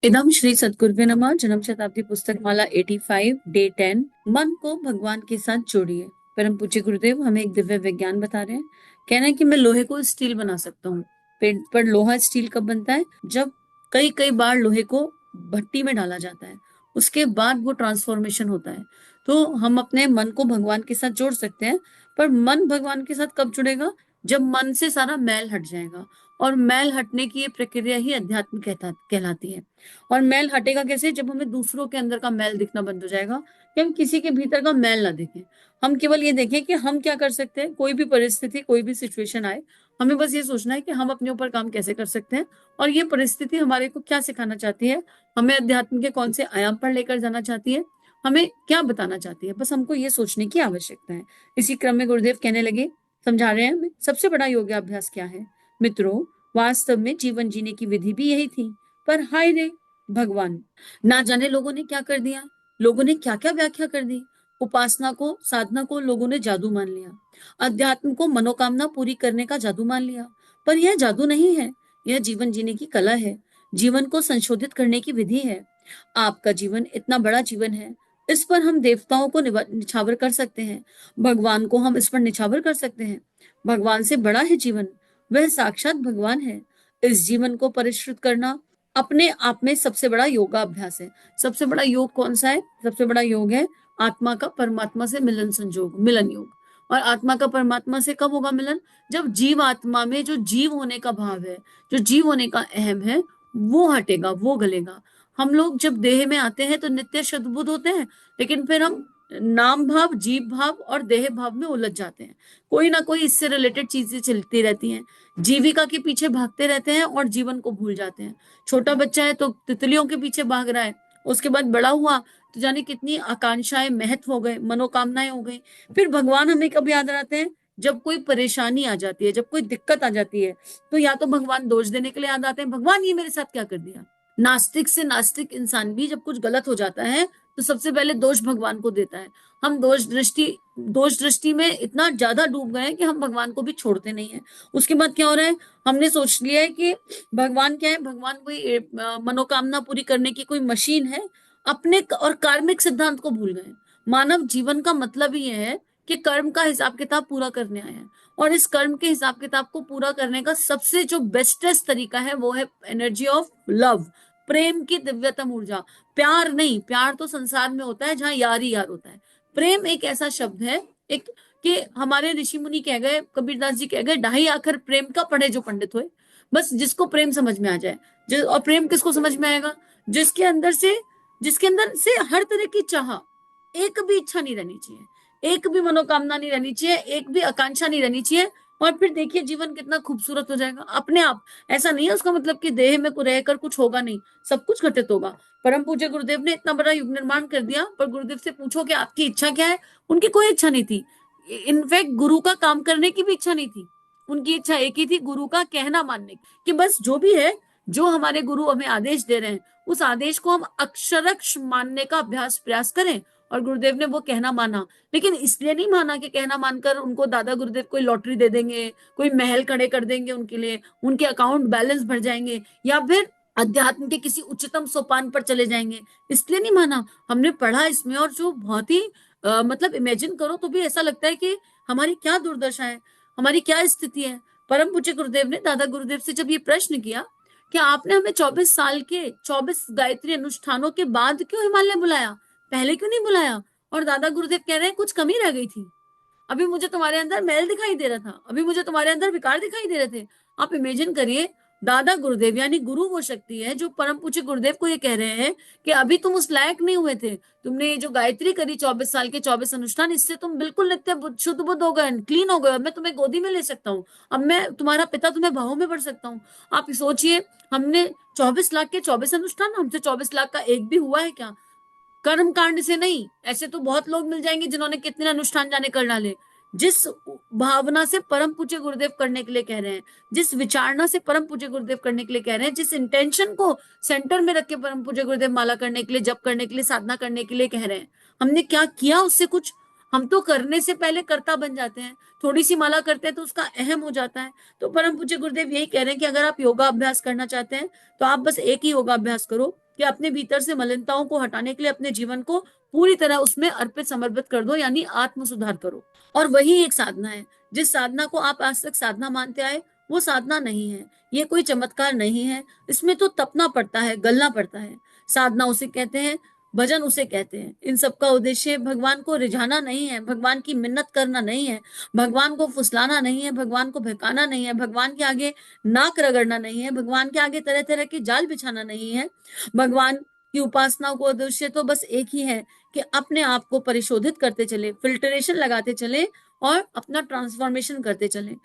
इदम श्री सद्गुरुवे नमः। जन्म शताब्दी पुस्तक माला 85 डे 10। मन को भगवान के साथ जोड़िए। परम पूज्य गुरुदेव हमें एक दिव्य विज्ञान बता रहे हैं। कह रहे हैं कि मैं लोहे को स्टील बना सकता हूँ। पर लोहा स्टील कब बनता है? जब कई कई बार लोहे को भट्टी में डाला जाता है, उसके बाद वो ट्रांसफॉर्मेशन होता है। तो हम अपने मन को भगवान के साथ जोड़ सकते हैं। पर मन भगवान के साथ कब जुड़ेगा? जब मन से सारा मैल हट जाएगा। और मैल हटने की ये प्रक्रिया ही अध्यात्म कहलाती है। और मैल हटेगा कैसे? जब हमें दूसरों के अंदर का मैल दिखना बंद हो जाएगा, कि हम किसी के भीतर का मैल ना देखें। हम केवल ये देखें कि हम क्या कर सकते हैं। कोई भी परिस्थिति, कोई भी सिचुएशन आए, हमें बस ये सोचना है कि हम अपने ऊपर काम कैसे कर सकते हैं, और ये परिस्थिति हमारे को क्या सिखाना चाहती है, हमें अध्यात्म के कौन से आयाम पर लेकर जाना चाहती है, हमें क्या बताना चाहती है। बस हमको ये सोचने की आवश्यकता है। इसी क्रम में गुरुदेव कहने लगे, समझा रहे हैं हमें, सबसे बड़ा योगाभ्यास क्या है मित्रों? वास्तव में जीवन जीने की विधि भी यही थी। पर हाय रे भगवान, ना जाने लोगों ने क्या कर दिया। लोगों ने क्या क्या व्याख्या कर दी। उपासना को, साधना को लोगों ने जादू मान लिया। अध्यात्म को मनोकामना पूरी करने का जादू मान लिया। पर यह जादू नहीं है, यह जीवन जीने की कला है। जीवन को संशोधित करने की विधि है। आपका जीवन इतना बड़ा जीवन है, इस पर हम देवताओं को निछावर कर सकते हैं। भगवान को हम इस पर निछावर कर सकते हैं। भगवान से बड़ा है जीवन, वह साक्षात भगवान है। इस जीवन को परिष्कृत करना अपने आप में सबसे बड़ा योगाभ्यास है। सबसे बड़ा योग कौन सा है? सबसे बड़ा योग है आत्मा का परमात्मा से मिलन संजोग, मिलन योग। और आत्मा का परमात्मा से कब होगा मिलन? जब जीव आत्मा में जो जीव होने का भाव है, जो जीव होने का अहम है, वो हटेगा, वो गलेगा। हम लोग जब देह में आते हैं तो नित्य शुद्धबुद्ध होते हैं, लेकिन फिर हम नाम भाव, जीव भाव और देह भाव में उलझ जाते हैं। कोई ना कोई इससे रिलेटेड चीजें चलती रहती हैं। जीविका के पीछे भागते रहते हैं और जीवन को भूल जाते हैं। छोटा बच्चा है तो तितलियों के पीछे भाग रहा है, उसके बाद बड़ा हुआ तो जाने कितनी आकांक्षाएं, महत्व हो गए, मनोकामनाएं हो गई। फिर भगवान हमें कब याद आते हैं? जब कोई परेशानी आ जाती है, जब कोई दिक्कत आ जाती है, तो या तो भगवान दोष देने के लिए याद आते हैं, भगवान ये मेरे साथ क्या कर दिया। नास्तिक से नास्तिक इंसान भी जब कुछ गलत हो जाता है तो सबसे पहले दोष भगवान को देता है। हम दोष दृष्टि में इतना ज्यादा डूब गए हैं कि हम भगवान को भी छोड़ते नहीं है। उसके बाद क्या हो रहा है? हमने सोच लिया है कि भगवान क्या है? भगवान कोई मनोकामना पूरी करने की कोई मशीन है। अपने और कार्मिक सिद्धांत को भूल गए। मानव जीवन का मतलब ही है कि कर्म का हिसाब किताब पूरा करने आए हैं। और इस कर्म के हिसाब किताब को पूरा करने का सबसे जो बेस्टेस्ट तरीका है वो है एनर्जी ऑफ लव, प्रेम की दिव्यतम ऊर्जा। प्यार नहीं, प्यार तो संसार में होता है जहां यार ही यार होता है। प्रेम एक ऐसा शब्द है, एक, कि हमारे ऋषि मुनि कह गए, कबीरदास जी कह गए, ढाई आखर प्रेम का पढ़े जो पंडित हुए। बस जिसको प्रेम समझ में आ जाए। और प्रेम किसको समझ में आएगा? जिसके अंदर से जिसके अंदर से हर तरह की चाह, एक भी इच्छा नहीं रहनी चाहिए, एक भी मनोकामना नहीं रहनी चाहिए, एक भी आकांक्षा नहीं रहनी चाहिए। और फिर देखिए जीवन कितना खूबसूरत हो जाएगा अपने आप। ऐसा नहीं है उसका मतलब कि देह में रहकर कुछ होगा नहीं, सब कुछ घटित होगा। परम पूज्य गुरुदेव ने इतना बड़ा युग निर्माण कर दिया, पर गुरुदेव से पूछो कि आपकी इच्छा क्या है? उनकी कोई इच्छा नहीं थी। इनफैक्ट गुरु का काम करने की भी इच्छा नहीं थी। उनकी इच्छा एक ही थी, गुरु का कहना मानने की, कि बस जो भी है, जो हमारे गुरु हमें आदेश दे रहे हैं, उस आदेश को हम अक्षरक्ष मानने का अभ्यास प्रयास करें। और गुरुदेव ने वो कहना माना, लेकिन इसलिए नहीं माना कि कहना मानकर उनको दादा गुरुदेव कोई लॉटरी दे देंगे, कोई महल खड़े कर देंगे उनके लिए, उनके अकाउंट बैलेंस भर जाएंगे, या फिर अध्यात्म के किसी उच्चतम सोपान पर चले जाएंगे। इसलिए नहीं माना। हमने पढ़ा इसमें, और जो बहुत ही मतलब इमेजिन करो तो भी ऐसा लगता है कि हमारी क्या दुर्दशा है, हमारी क्या स्थिति है। परम पूज्य गुरुदेव ने दादा गुरुदेव से जब ये प्रश्न किया कि आपने हमें 24 साल के 24 गायत्री अनुष्ठानों के बाद क्यों हिमालय बुलाया, पहले क्यों नहीं बुलाया? और दादा गुरुदेव कह रहे हैं कुछ कमी रह गई थी। अभी मुझे तुम्हारे अंदर मैल दिखाई दे रहा था, अभी मुझे तुम्हारे अंदर विकार दिखाई दे रहे थे। आप इमेजिन करिए, दादा गुरुदेव यानी गुरु वो शक्ति है जो परम पूज्य गुरुदेव को ये कह रहे हैं कि अभी तुम उस लायक नहीं हुए थे। तुमने ये जो गायत्री करी 24 साल के 24 अनुष्ठान, इससे तुम बिल्कुल नित्य शुद्ध बुद्ध हो गए, क्लीन हो गए। अब मैं तुम्हें गोदी में ले सकता हूँ, अब मैं तुम्हारा पिता, तुम्हें भावों में बढ़ सकता हूँ। आप सोचिए, हमने 24 लाख के 24 अनुष्ठान, हमसे 24 लाख का एक भी हुआ है क्या? कर्म कांड से नहीं। ऐसे तो बहुत लोग मिल जाएंगे जिन्होंने कितने अनुष्ठान जाने कर डाले। जिस भावना से परम पूज्य गुरुदेव करने के लिए कह रहे हैं, जिस विचारना से परम पूज्य गुरुदेव करने के लिए कह रहे हैं, जिस इंटेंशन को सेंटर में रख के परम पूज्य गुरुदेव माला करने के लिए, जप करने के लिए, साधना करने के लिए कह रहे हैं, हमने क्या किया उससे कुछ? हम तो करने से पहले कर्ता बन जाते हैं। थोड़ी सी माला करते हैं तो उसका अहम हो जाता है। तो परम पूज्य गुरुदेव यही कह रहे हैं कि अगर आप योगा अभ्यास करना चाहते हैं तो आप बस एक ही योगा अभ्यास करो, कि अपने भीतर से मलिनताओं को हटाने के लिए अपने जीवन को पूरी तरह उसमें अर्पित समर्पित कर दो, यानी आत्म सुधार करो। और वही एक साधना है। जिस साधना को आप आज तक साधना मानते आए, वो साधना नहीं है, ये कोई चमत्कार नहीं है। इसमें तो तपना पड़ता है, गलना पड़ता है। साधना उसे कहते हैं, भजन उसे कहते हैं। इन सब का उद्देश्य भगवान को रिझाना नहीं है, भगवान की मिन्नत करना नहीं है, भगवान को फुसलाना नहीं है, भगवान को बहकाना नहीं है, भगवान के आगे नाक रगड़ना नहीं है, भगवान के आगे तरह तरह के जाल बिछाना नहीं है। भगवान की उपासना को उद्देश्य तो बस एक ही है कि अपने आप को परिशोधित करते चले, फिल्टरेशन लगाते चले और अपना ट्रांसफॉर्मेशन करते चले।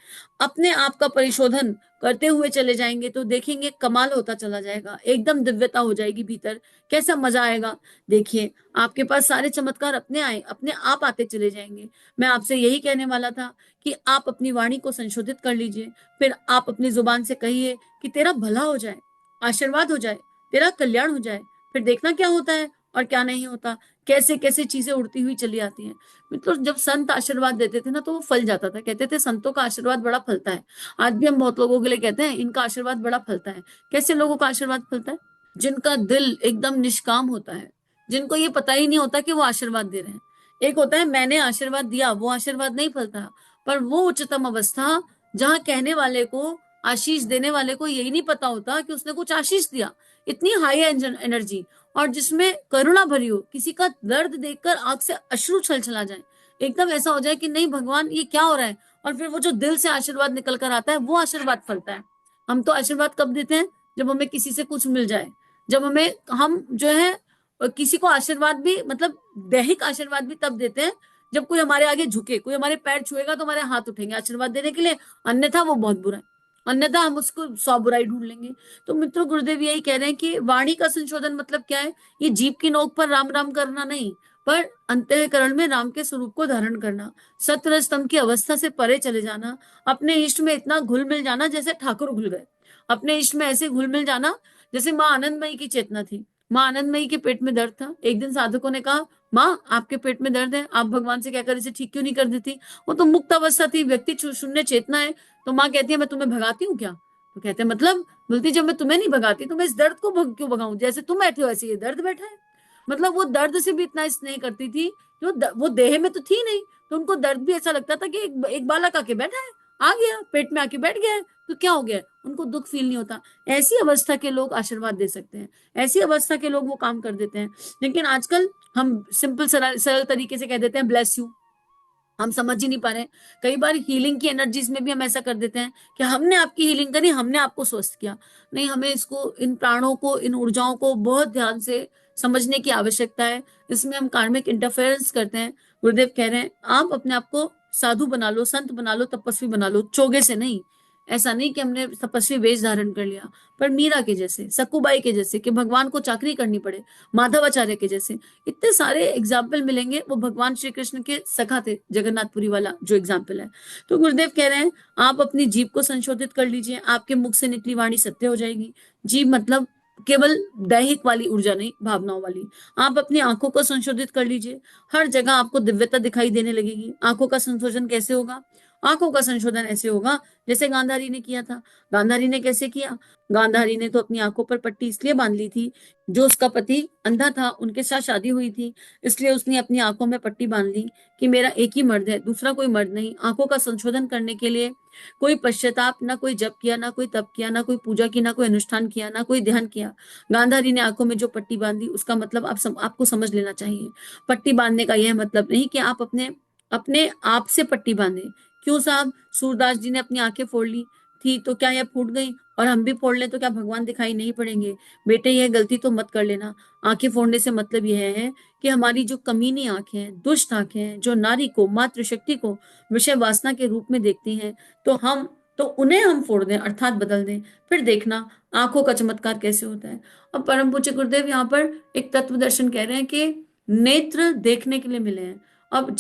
अपने आप का परिशोधन करते हुए चले जाएंगे तो देखेंगे कमाल होता चला जाएगा, एकदम दिव्यता हो जाएगी भीतर। कैसा मजा आएगा। देखिए, आपके पास सारे चमत्कार अपने आप आते चले जाएंगे। मैं आपसे यही कहने वाला था कि आप अपनी वाणी को संशोधित कर लीजिए। फिर आप अपनी जुबान से कहिए कि तेरा भला हो जाए, आशीर्वाद हो जाए, तेरा कल्याण हो जाए। फिर देखना क्या होता है और क्या नहीं होता, कैसे कैसे चीजें उड़ती हुई चली आती हैं। तो जब संत आशीर्वाद देते थे ना, तो वो फल जाता था। कहते थे संतों का आशीर्वाद बड़ा फलता है। आज भी हम बहुत लोगों के लिए कहते हैं इनका आशीर्वाद बड़ा फलता है। कैसे लोगों का आशीर्वाद फलता है? जिनका दिल एकदम निष्काम होता है, जिनको ये पता ही नहीं होता कि वो आशीर्वाद दे रहे हैं। एक होता है मैंने आशीर्वाद दिया, वो आशीर्वाद नहीं फलता। पर वो उच्चतम अवस्था जहां कहने वाले को, आशीष देने वाले को यही नहीं पता होता कि उसने कुछ आशीष दिया। इतनी हाई एनर्जी, और जिसमें करुणा भरी हो, किसी का दर्द देखकर आंख से अश्रु छल छला जाए, एकदम ऐसा हो जाए कि नहीं भगवान ये क्या हो रहा है। और फिर वो जो दिल से आशीर्वाद निकल कर आता है, वो आशीर्वाद फलता है। हम तो आशीर्वाद कब देते हैं? जब हमें किसी से कुछ मिल जाए, जब हमें, हम जो है किसी को आशीर्वाद भी, मतलब दैहिक आशीर्वाद भी तब देते हैं जब कोई हमारे आगे झुके, कोई हमारे पैर छुएगा तो हमारे हाथ उठेंगे आशीर्वाद देने के लिए। अन्यथा वो बहुत बुरा है, अन्यथा हम उसको 100 बुराई ढूंढ लेंगे। तो मित्रों, गुरुदेव यही कह रहे हैं कि वाणी का संशोधन मतलब क्या है? ये जीभ की नोक पर राम राम करना नहीं, पर अंतःकरण में राम के स्वरूप को धारण करना, सत्य स्तंभ की अवस्था से परे चले जाना, अपने इष्ट में इतना घुल मिल जाना जैसे ठाकुर घुल गए, अपने इष्ट में ऐसे घुल मिल जाना जैसे माँ आनंदमयी की चेतना थी। माँ आनंदमयी के पेट में दर्द था। एक दिन साधकों ने कहा, माँ आपके पेट में दर्द है, आप भगवान से कहकर इसे ठीक क्यों नहीं कर देती? वो तो मुक्त अवस्था थी, व्यक्ति शून्य चेतना है। तो माँ कहती है मैं तुम्हें भगाती हूँ क्या? तो कहते हैं मतलब? बोलती जब मैं तुम्हें नहीं भगाती तो मैं इस दर्द को क्यों भगाऊं? जैसे तुम बैठे हो ऐसे ये दर्द बैठा है। मतलब वो दर्द से भी इतना स्नेह करती थी, जो वो देह में तो थी नहीं, तो उनको दर्द भी ऐसा लगता था कि एक बालक आके बैठा है, आ गया पेट में आके बैठ गया है, तो क्या हो गया? उनको दुख फील नहीं होता। ऐसी अवस्था के लोग आशीर्वाद दे सकते हैं, ऐसी अवस्था के लोग वो काम कर देते हैं। लेकिन आजकल हम सिंपल सरल सरल तरीके से कह देते हैं ब्लेस यू। हम समझ ही नहीं पा रहे। कई बार हीलिंग की एनर्जीज में भी हम ऐसा कर देते हैं कि हमने आपकी हीलिंग करी, हमने आपको स्वस्थ किया। नहीं, हमें इसको, इन प्राणों को, इन ऊर्जाओं को बहुत ध्यान से समझने की आवश्यकता है। इसमें हम कार्मिक इंटरफेरेंस करते हैं। गुरुदेव कह रहे हैं आप अपने आप को साधु बना लो, संत बना लो, तपस्वी बना लो, चोगे से नहीं। ऐसा नहीं कि हमने तपस्वी वेश धारण कर लिया, पर मीरा के जैसे, सकुबाई के जैसे, कि भगवान को चाकरी करनी पड़े, माधवाचार्य के जैसे। इतने सारे एग्जाम्पल मिलेंगे। वो भगवान श्री कृष्ण के सखा थे, जगन्नाथपुरी वाला जो एग्जाम्पल है। तो गुरुदेव कह रहे हैं आप अपनी जीभ को संशोधित कर लीजिए, आपके मुख से निकली वाणी सत्य हो जाएगी। जीभ मतलब केवल दैहिक वाली ऊर्जा नहीं, भावनाओं वाली। आप अपनी आंखों को संशोधित कर लीजिए, हर जगह आपको दिव्यता दिखाई देने लगेगी। आंखों का संशोधन कैसे होगा? आंखों का संशोधन ऐसे होगा जैसे गांधारी ने किया था। गांधारी ने कैसे किया? गांधारी ने तो अपनी आंखों पर पट्टी इसलिए बांध ली थी, जो उसका पति अंधा था, उनके साथ शादी हुई थी, इसलिए उसने अपनी आंखों में पट्टी बांध ली कि मेरा एक ही मर्द है, दूसरा कोई मर्द नहीं। आंखों का संशोधन करने के लिए कोई पश्चाताप, ना कोई जप किया, ना कोई तप किया, ना कोई पूजा की, ना कोई अनुष्ठान किया, ना कोई ध्यान किया। गांधारी ने आंखों में जो पट्टी बांधी, उसका मतलब आपको समझ लेना चाहिए। पट्टी बांधने का यह मतलब नहीं कि आप अपने अपने आप से पट्टी बांधे। क्यों साहब? सूरदास जी ने अपनी आंखें फोड़ ली थी, तो क्या यह फूट गई? और हम भी फोड़ लें तो क्या भगवान दिखाई नहीं पड़ेंगे? बेटे, यह गलती तो मत कर लेना। आंखें फोड़ने से मतलब यह है कि हमारी जो कमीनी आंखें हैं, दुष्ट आंखें हैं, जो नारी को, मातृशक्ति को विषय वासना के रूप में देखती हैं, तो उन्हें हम फोड़ दें, अर्थात बदल दें। फिर देखना आंखों का चमत्कार कैसे होता है। अब परम पूज्य गुरुदेव यहाँ पर एक तत्व दर्शन कह रहे हैं कि नेत्र देखने के लिए मिले हैं। अब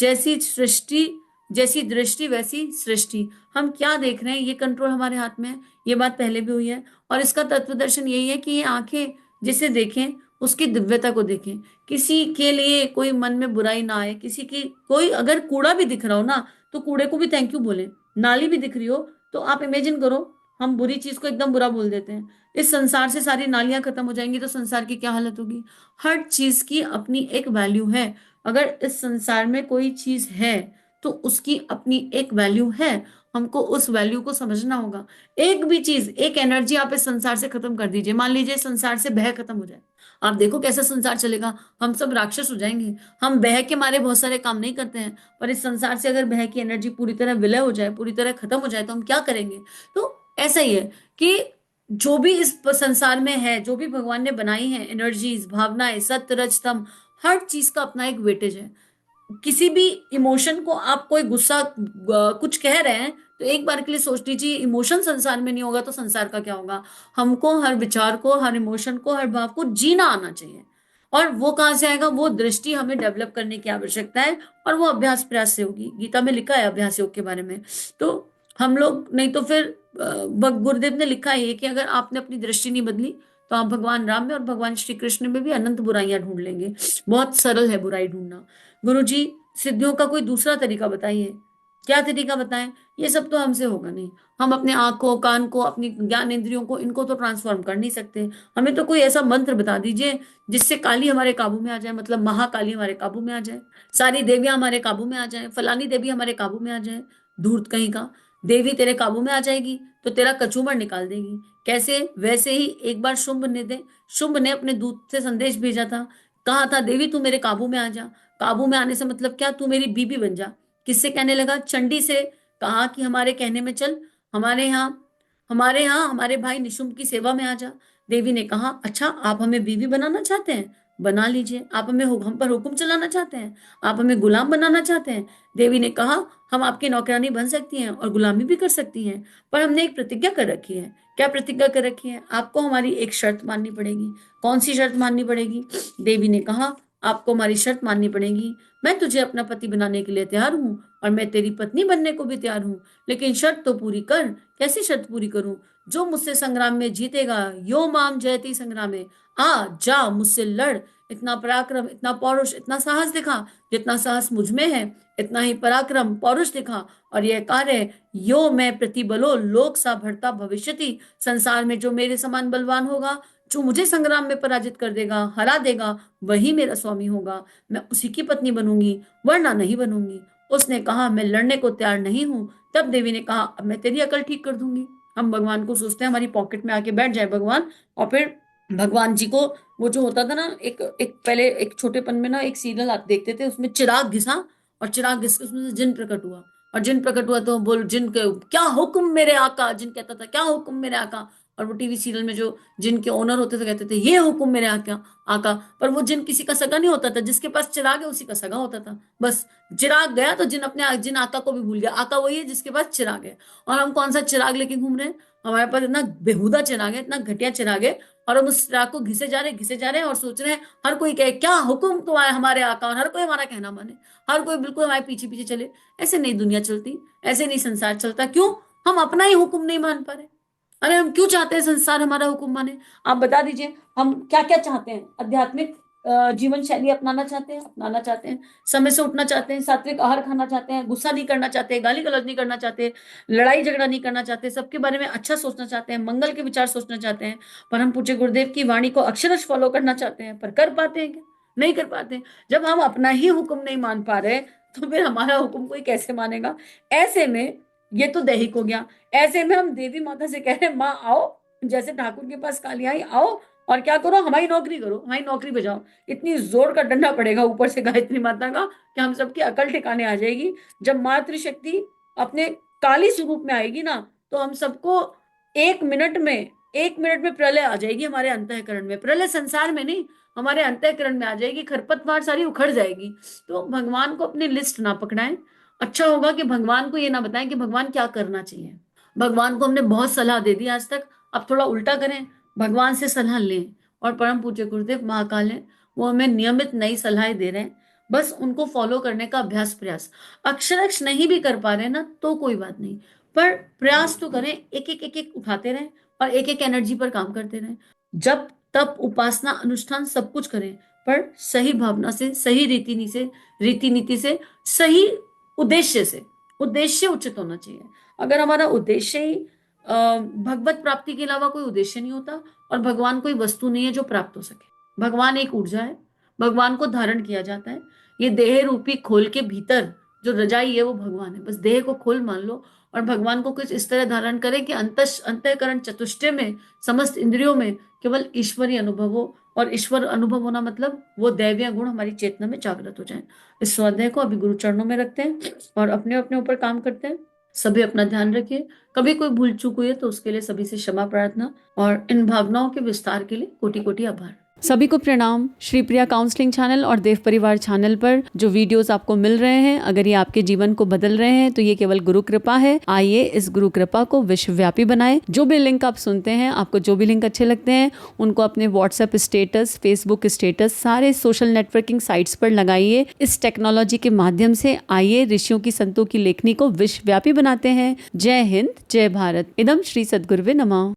जैसी दृष्टि वैसी सृष्टि। हम क्या देख रहे हैं, ये कंट्रोल हमारे हाथ में है। ये बात पहले भी हुई है। और इसका तत्व दर्शन यही है कि ये आंखें जिसे देखें, उसकी दिव्यता को देखें। किसी के लिए कोई मन में बुराई ना आए। किसी की कोई अगर कूड़ा भी दिख रहा हो ना, तो कूड़े को भी थैंक यू बोले। नाली भी दिख रही हो तो आप इमेजिन करो हम बुरी चीज को एकदम बुरा बोल देते हैं। इस संसार से सारी नालियां खत्म हो जाएंगी तो संसार की क्या हालत होगी। हर चीज की अपनी एक वैल्यू है। अगर इस संसार में कोई चीज है तो उसकी अपनी एक वैल्यू है। हमको उस वैल्यू को समझना होगा। एक भी चीज, एक एनर्जी आप इस संसार से खत्म कर दीजिए, मान लीजिए संसार से भय खत्म हो जाए, आप देखो कैसा संसार चलेगा। हम सब राक्षस हो जाएंगे। हम भय के मारे बहुत सारे काम नहीं करते हैं, पर इस संसार से अगर भय की एनर्जी पूरी तरह विलय हो जाए, पूरी तरह खत्म हो जाए, तो हम क्या करेंगे। तो ऐसा ही है कि जो भी इस संसार में है, जो भी भगवान ने बनाई है एनर्जीज, भावनाएं, सत्य रज तम, हर चीज का अपना एक वेटेज है। किसी भी इमोशन को आप कोई गुस्सा कुछ कह रहे हैं तो एक बार के लिए सोच लीजिए, इमोशन संसार में नहीं होगा तो संसार का क्या होगा। हमको हर विचार को, हर इमोशन को, हर भाव को जीना आना चाहिए। और वो कहाँ से आएगा, वो दृष्टि हमें डेवलप करने की आवश्यकता है। और वो अभ्यास प्रयास से होगी। गीता में लिखा है अभ्यास योग के बारे में। तो हम लोग नहीं तो फिर गुरुदेव ने लिखा है कि अगर आपने अपनी दृष्टि नहीं बदली तो आप भगवान राम में और भगवान श्री कृष्ण में भी अनंत बुराइयां ढूंढ लेंगे। बहुत सरल है बुराई ढूंढना। गुरु जी, सिद्धियों का कोई दूसरा तरीका बताइए। क्या तरीका बताएं। ये सब तो हमसे होगा नहीं। हम अपने आंखों, कान को, अपनी ज्ञान इंद्रियों को, इनको तो ट्रांसफॉर्म कर नहीं सकते। हमें तो कोई ऐसा मंत्र बता दीजिए जिससे काली हमारे काबू में आ जाए, मतलब महाकाली हमारे काबू में आ जाए, सारी देवियां हमारे काबू में आ जाए, फलानी देवी हमारे काबू में आ जाए। धूर्त कहीं का। देवी तेरे काबू में आ जाएगी तो तेरा कचूमर निकाल देगी। कैसे, वैसे ही एक बार शुंभ ने अपने दूत से संदेश भेजा था। कहा था, देवी तू मेरे काबू में आ जा। काबू में आने से मतलब क्या, तू मेरी बीबी बन जा। किससे कहने लगा, चंडी से। कहा कि हमारे कहने में चल, हमारे यहाँ हमारे भाई निशुंभ की सेवा में आ जा। देवी ने कहा, अच्छा आप हमें बीवी बनाना चाहते हैं, बना लीजिए। आप हम पर हुक्म चलाना चाहते हैं, आप हमें गुलाम बनाना चाहते हैं। देवी ने कहा, हम आपकी नौकरानी बन सकती हैं और गुलामी भी कर सकती हैं, पर हमने एक प्रतिज्ञा कर रखी है। क्या प्रतिज्ञा कर रखी है, आपको हमारी एक शर्त माननी पड़ेगी। कौन सी शर्त माननी पड़ेगी। देवी ने कहा, आपको हमारी शर्त माननी पड़ेगी। मैं तुझे अपना पति बनाने के लिए तैयार हूँ और मैं तेरी पत्नी बनने को भी तैयार हूँ, लेकिन शर्त तो पूरी कर। कैसी शर्त पूरी करूं। जो मुझसे संग्राम में जीतेगा, यो माम जयति संग्राम में, आ जा मुझसे लड़। इतना पराक्रम, इतना पौरुष, इतना साहस दिखा। जितना साहस मुझ में है इतना ही पराक्रम, पौरुष दिखा। और यह कार्य, यो मैं प्रतिबलो लोक सा भरता भविष्यति। संसार में जो मेरे समान बलवान होगा, जो मुझे संग्राम में पराजित कर देगा, हरा देगा, वही मेरा स्वामी होगा। मैं उसी की पत्नी बनूंगी, वरना नहीं बनूंगी। उसने कहा, मैं लड़ने को तैयार नहीं हूं। तब देवी ने कहा, अब मैं तेरी अकल ठीक कर दूंगी। हम भगवान को सोचते हैं हमारी पॉकेट में आके बैठ जाए भगवान, और फिर भगवान जी को, वो जो होता था ना, एक एक पहले एक छोटेपन में ना एक सीरियल आप देखते थे, उसमें चिराग घिसा और चिराग घिस के उसमें से जिन प्रकट हुआ। और जिन प्रकट हुआ तो बोल, जिन के क्या हुक्म मेरे आका, जिन कहता था क्या हुक्म मेरे आका। और वो टीवी सीरियल में जो जिनके ओनर होते थे कहते थे ये हुक्म मेरे आका आका। पर वो जिन किसी का सगा नहीं होता था, जिसके पास चिराग है उसी का सगा होता था बस। चिराग गया तो जिन अपने जिन आका को भी भूल गया। आका वही है जिसके पास चिराग है। और हम कौन सा चिराग लेके घूम रहे हैं। हमारे पास इतना बेहुदा चिराग है, इतना घटिया चिराग है। और हम उस चिराग को घिसे जा रहे हैं और सोच रहे हैं हर कोई कहे क्या हुक्म तुम्हारे हमारे आका, और हर कोई हमारा कहना माने, हर कोई बिल्कुल हमारे पीछे पीछे चले। ऐसे नहीं दुनिया चलती, ऐसे नहीं संसार चलता। क्यों, हम अपना ही हुक्म नहीं मान पा रहे। अरे हम क्यों चाहते हैं संसार हमारा हुक्म माने। आप बता दीजिए, हम क्या क्या चाहते हैं। आध्यात्मिक जीवन शैली अपनाना चाहते हैं, समय से उठना चाहते हैं, सात्विक आहार खाना चाहते हैं, गुस्सा नहीं करना चाहते, गाली गलौज नहीं करना चाहते, लड़ाई झगड़ा नहीं करना चाहते, सबके बारे में अच्छा सोचना चाहते हैं, मंगल के विचार सोचना चाहते हैं। पर हम पूज्य गुरुदेव की वाणी को अक्षरश फॉलो करना चाहते हैं, पर कर पाते हैं क्या। नहीं कर पाते। जब हम अपना ही हुक्म नहीं मान पा रहे तो फिर हमारा हुक्म कोई कैसे मानेगा। ऐसे में ये तो दैहिक हो गया। ऐसे में हम देवी माता से कह रहे हैं, माँ आओ, जैसे ठाकुर के पास काली आई, आओ और क्या करो, हमारी नौकरी करो, हमारी नौकरी बजाओ। इतनी जोर का डंडा पड़ेगा ऊपर से गायत्री माता का कि हम सबकी अकल ठिकाने आ जाएगी। जब मातृशक्ति अपने काली स्वरूप में आएगी ना, तो हम सबको एक मिनट में एक मिनट में प्रलय आ जाएगी हमारे अंतःकरण में। प्रलय संसार में नहीं, हमारे अंतःकरण में आ जाएगी। खरपतवार सारी उखड़ जाएगी। तो भगवान को अपनी लिस्ट ना पकड़ाएं। अच्छा होगा कि भगवान को ये ना बताएं कि भगवान क्या करना चाहिए। भगवान को हमने बहुत सलाह दे दी आज तक, अब थोड़ा उल्टा करें, भगवान से सलाह लें। और परम पूज्य गुरुदेव महाकाल हैं, वो हमें नियमित नई सलाहें दे रहे हैं। बस उनको फॉलो करने का अभ्यास प्रयास। अक्षरक्ष नहीं भी कर पा रहे ना तो कोई बात नहीं, पर प्रयास तो करें। एक एक उठाते रहें और एक एक एनर्जी पर काम करते रहें। जब तब उपासना अनुष्ठान सब कुछ करें, पर सही भावना से, सही रीति नीति से, सही उद्देश्य से। उद्देश्य उचित होना चाहिए। अगर हमारा उद्देश्य ही भगवत प्राप्ति के अलावा कोई उद्देश्य नहीं होता, और भगवान कोई वस्तु नहीं है जो प्राप्त हो सके। भगवान एक ऊर्जा है, भगवान को धारण किया जाता है। ये देह रूपी खोल के भीतर जो रजाई है वो भगवान है। बस देह को खोल मान लो और भगवान को कुछ इस तरह धारण करे कि अंतःकरण चतुष्टय में, समस्त इंद्रियों में केवल ईश्वरीय अनुभव हो। और ईश्वर अनुभव होना मतलब वो दैवीय गुण हमारी चेतना में जागृत हो जाए। इस स्वाध्याय को अभी गुरु चरणों में रखते हैं और अपने अपने ऊपर काम करते हैं। सभी अपना ध्यान रखिए। कभी कोई भूल चूक हुई है तो उसके लिए सभी से क्षमा प्रार्थना, और इन भावनाओं के विस्तार के लिए कोटि कोटि आभार। सभी को प्रणाम। श्री प्रिया काउंसलिंग चैनल और देव परिवार चैनल पर जो वीडियोस आपको मिल रहे हैं, अगर ये आपके जीवन को बदल रहे हैं तो ये केवल गुरु कृपा है। आइए इस गुरु कृपा को विश्वव्यापी बनाएं। जो भी लिंक आप सुनते हैं, आपको जो भी लिंक अच्छे लगते हैं, उनको अपने व्हाट्सएप स्टेटस, फेसबुक स्टेटस, सारे सोशल नेटवर्किंग साइट्स पर लगाइए। इस टेक्नोलॉजी के माध्यम से आइए ऋषियों की, संतों की लेखनी को विश्वव्यापी बनाते हैं। जय हिंद, जय भारत। इदम श्री सद्गुरुवे नमः।